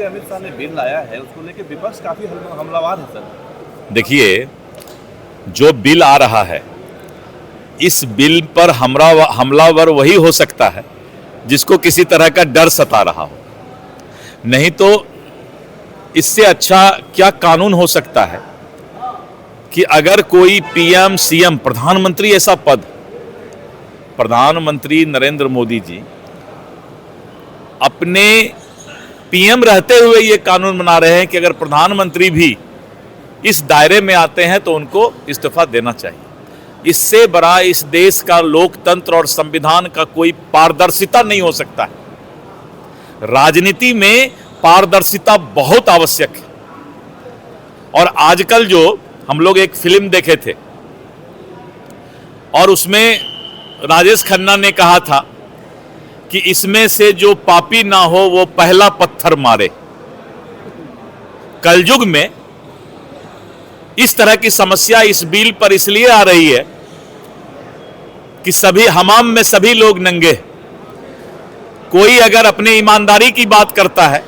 से अमित शाह ने बिल लाया है उसको लेकर विपक्ष काफी हमलावर है सर। देखिए, जो बिल आ रहा है इस बिल पर हमलावर वही हो सकता है जिसको किसी तरह का डर सता रहा हो, नहीं तो इससे अच्छा क्या कानून हो सकता है कि अगर कोई पीएम सीएम प्रधानमंत्री ऐसा पद, प्रधानमंत्री नरेंद्र मोदी जी अपने पीएम रहते हुए ये कानून बना रहे हैं कि अगर प्रधानमंत्री भी इस दायरे में आते हैं तो उनको इस्तीफा देना चाहिए। इससे बड़ा इस देश का लोकतंत्र और संविधान का कोई पारदर्शिता नहीं हो सकता है। राजनीति में पारदर्शिता बहुत आवश्यक है। और आजकल जो हम लोग एक फिल्म देखे थे और उसमें राजेश खन्ना ने कहा था कि इसमें से जो पापी ना हो वो पहला पत्थर मारे। कलयुग में इस तरह की समस्या इस बिल पर इसलिए आ रही है कि सभी हमाम में सभी लोग नंगे। कोई अगर अपनी ईमानदारी की बात करता है,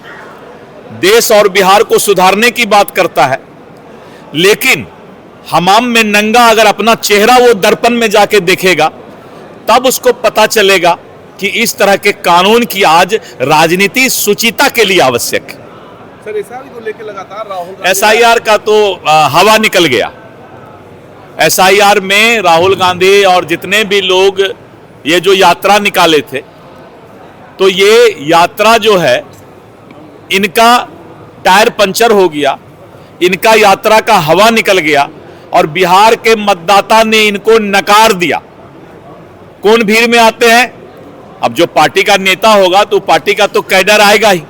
देश और बिहार को सुधारने की बात करता है, लेकिन हमाम में नंगा अगर अपना चेहरा वो दर्पण में जाके देखेगा तब उसको पता चलेगा कि इस तरह के कानून की आज राजनीति सुचिता के लिए आवश्यक है। सर एसआईआर को लेकर लगातार राहुल एसआईआर का तो हवा निकल गया। एसआईआर में राहुल गांधी और जितने भी लोग ये जो यात्रा निकाले थे, तो ये यात्रा जो है इनका टायर पंचर हो गया, इनका यात्रा का हवा निकल गया और बिहार के मतदाता ने इनको नकार दिया। कौन भीड़ में आते हैं? अब जो पार्टी का नेता होगा तो पार्टी का तो कैडर आएगा ही,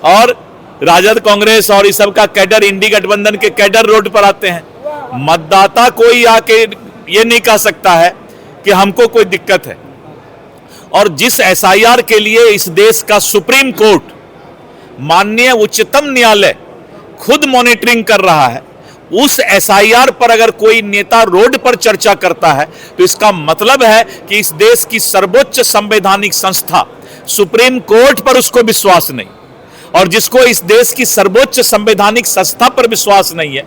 और राजद कांग्रेस और इस सब का कैडर, इंडी गठबंधन के कैडर रोड पर आते हैं। मतदाता कोई आके ये नहीं कह सकता है कि हमको कोई दिक्कत है। और जिस एसआईआर के लिए इस देश का सुप्रीम कोर्ट, माननीय उच्चतम न्यायालय खुद मॉनिटरिंग कर रहा है, उस एसआईआर पर अगर कोई नेता रोड पर चर्चा करता है तो इसका मतलब है कि इस देश की सर्वोच्च संवैधानिक संस्था सुप्रीम कोर्ट पर उसको विश्वास नहीं। और जिसको इस देश की सर्वोच्च संवैधानिक संस्था पर विश्वास नहीं है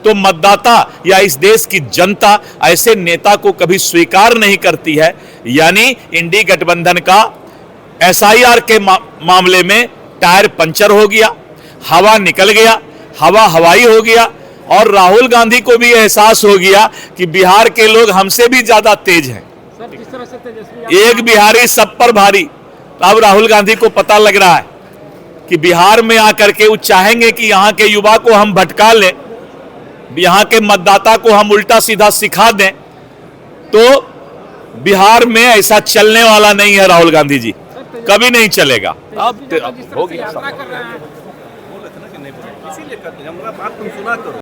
तो मतदाता या इस देश की जनता ऐसे नेता को कभी स्वीकार नहीं करती है। यानी इंडी गठबंधन का एसआईआर के मामले में टायर पंचर हो गया, हवा निकल गया, हवा हवाई हो गया, और राहुल गांधी को भी एहसास हो गया कि बिहार के लोग हमसे भी ज्यादा तेज हैं। एक बिहारी सब पर भारी। अब राहुल गांधी को पता लग रहा है कि बिहार में आकर के वो चाहेंगे कि यहाँ के युवा को हम भटका लें, यहाँ के मतदाता को हम उल्टा सीधा सिखा दें, तो बिहार में ऐसा चलने वाला नहीं है। राहुल गांधी जी कभी नहीं चलेगा। अब हो गया, इसीलिए बात तुम सुना करो।